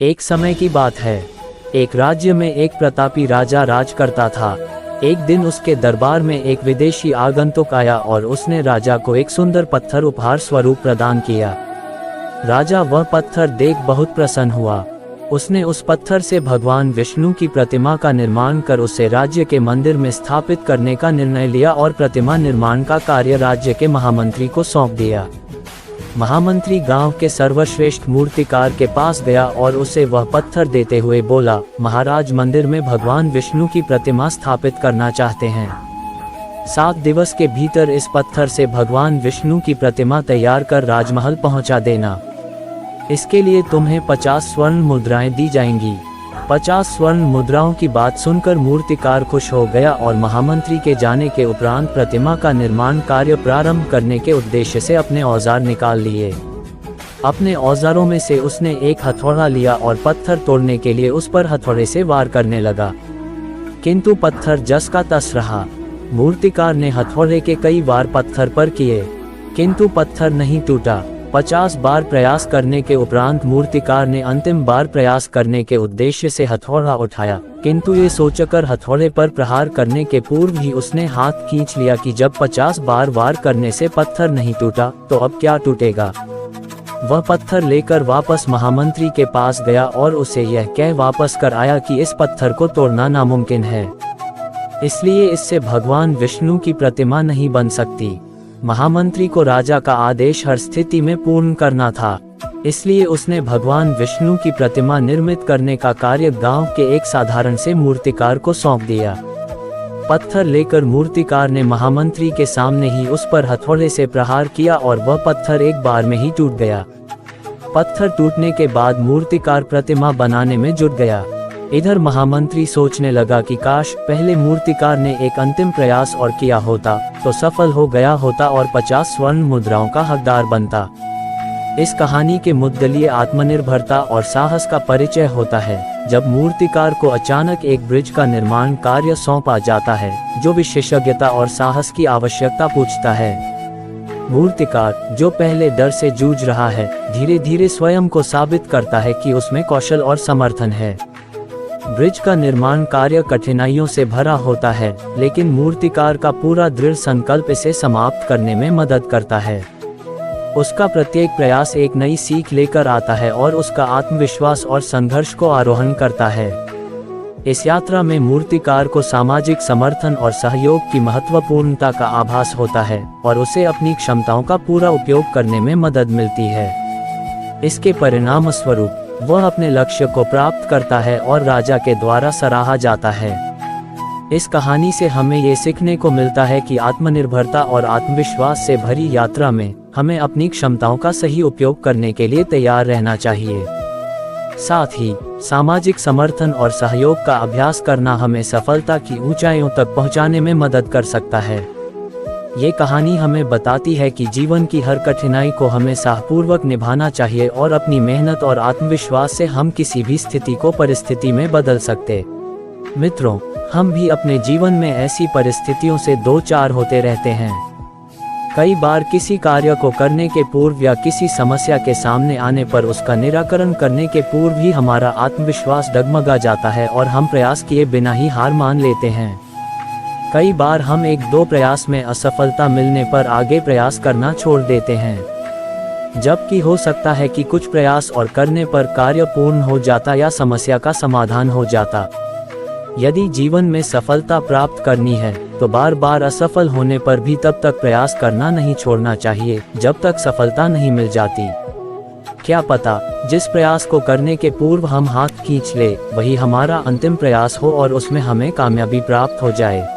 एक समय की बात है। एक राज्य में एक प्रतापी राजा राज करता था। एक दिन उसके दरबार में एक विदेशी आगंतुक आया और उसने राजा को एक सुंदर पत्थर उपहार स्वरूप प्रदान किया। राजा वह पत्थर देख बहुत प्रसन्न हुआ। उसने उस पत्थर से भगवान विष्णु की प्रतिमा का निर्माण कर उसे राज्य के मंदिर में स्थापित करने का निर्णय लिया और प्रतिमा निर्माण का कार्य राज्य के महामंत्री को सौंप दिया। महामंत्री गांव के सर्वश्रेष्ठ मूर्तिकार के पास गया और उसे वह पत्थर देते हुए बोला, महाराज मंदिर में भगवान विष्णु की प्रतिमा स्थापित करना चाहते हैं। 7 दिवस के भीतर इस पत्थर से भगवान विष्णु की प्रतिमा तैयार कर राजमहल पहुंचा देना। इसके लिए तुम्हें 50 स्वर्ण मुद्राएं दी जाएंगी। 50 स्वर्ण मुद्राओं की बात सुनकर मूर्तिकार खुश हो गया और महामंत्री के जाने के उपरांत प्रतिमा का निर्माण कार्य प्रारंभ करने के उद्देश्य से अपने औजार निकाल लिए। अपने औजारों में से उसने एक हथौड़ा लिया और पत्थर तोड़ने के लिए उस पर हथौड़े से वार करने लगा, किंतु पत्थर जस का तस रहा। मूर्तिकार ने हथौड़े के कई वार पत्थर पर किए, किंतु पत्थर नहीं टूटा। 50 बार प्रयास करने के उपरांत मूर्तिकार ने अंतिम बार प्रयास करने के उद्देश्य से हथौड़ा उठाया, किंतु ये सोचकर हथौड़े पर प्रहार करने के पूर्व ही उसने हाथ खींच लिया कि जब 50 बार वार करने से पत्थर नहीं टूटा तो अब क्या टूटेगा। वह पत्थर लेकर वापस महामंत्री के पास गया और उसे यह कह वापस कर आया कि इस पत्थर को तोड़ना नामुमकिन है, इसलिए इससे भगवान विष्णु की प्रतिमा नहीं बन सकती। महामंत्री को राजा का आदेश हर स्थिति में पूर्ण करना था, इसलिए उसने भगवान विष्णु की प्रतिमा निर्मित करने का कार्य गांव के एक साधारण से मूर्तिकार को सौंप दिया। पत्थर लेकर मूर्तिकार ने महामंत्री के सामने ही उस पर हथौड़े से प्रहार किया और वह पत्थर एक बार में ही टूट गया। पत्थर टूटने के बाद मूर्तिकार प्रतिमा बनाने में जुट गया। इधर महामंत्री सोचने लगा कि काश पहले मूर्तिकार ने एक अंतिम प्रयास और किया होता तो सफल हो गया होता और 50 स्वर्ण मुद्राओं का हकदार बनता। इस कहानी के मुद्दे आत्मनिर्भरता और साहस का परिचय होता है, जब मूर्तिकार को अचानक एक ब्रिज का निर्माण कार्य सौंपा जाता है जो विशेषज्ञता और साहस की आवश्यकता पूछता है। मूर्तिकार, जो पहले डर से जूझ रहा है, धीरे धीरे स्वयं को साबित करता है कि उसमें कौशल और समर्थन है। ब्रिज का निर्माण कार्य कठिनाइयों से भरा होता है, लेकिन मूर्तिकार का पूरा दृढ़ संकल्प इसे समाप्त करने में मदद करता है। उसका प्रत्येक प्रयास एक नई सीख लेकर आता है और उसका आत्मविश्वास और संघर्ष को आरोहण करता है। इस यात्रा में मूर्तिकार को सामाजिक समर्थन और सहयोग की महत्वपूर्णता का आभास होता है और उसे अपनी क्षमताओं का पूरा उपयोग करने में मदद मिलती है। इसके परिणाम स्वरूप वह अपने लक्ष्य को प्राप्त करता है और राजा के द्वारा सराहा जाता है। इस कहानी से हमें ये सीखने को मिलता है कि आत्मनिर्भरता और आत्मविश्वास से भरी यात्रा में हमें अपनी क्षमताओं का सही उपयोग करने के लिए तैयार रहना चाहिए। साथ ही सामाजिक समर्थन और सहयोग का अभ्यास करना हमें सफलता की ऊंचाइयों तक पहुंचाने में मदद कर सकता है। ये कहानी हमें बताती है कि जीवन की हर कठिनाई को हमें साहपूर्वक निभाना चाहिए और अपनी मेहनत और आत्मविश्वास से हम किसी भी स्थिति को परिस्थिति में बदल सकते। मित्रों, हम भी अपने जीवन में ऐसी परिस्थितियों से दो चार होते रहते हैं। कई बार किसी कार्य को करने के पूर्व या किसी समस्या के सामने आने पर उसका निराकरण करने के पूर्व ही हमारा आत्मविश्वास डगमगा जाता है और हम प्रयास किए बिना ही हार मान लेते हैं। कई बार हम 1-2 प्रयास में असफलता मिलने पर आगे प्रयास करना छोड़ देते हैं, जबकि हो सकता है कि कुछ प्रयास और करने पर कार्य पूर्ण हो जाता या समस्या का समाधान हो जाता। यदि जीवन में सफलता प्राप्त करनी है तो बार बार असफल होने पर भी तब तक प्रयास करना नहीं छोड़ना चाहिए जब तक सफलता नहीं मिल जाती। क्या पता जिस प्रयास को करने के पूर्व हम हाथ खींच ले वही हमारा अंतिम प्रयास हो और उसमें हमें कामयाबी प्राप्त हो जाए।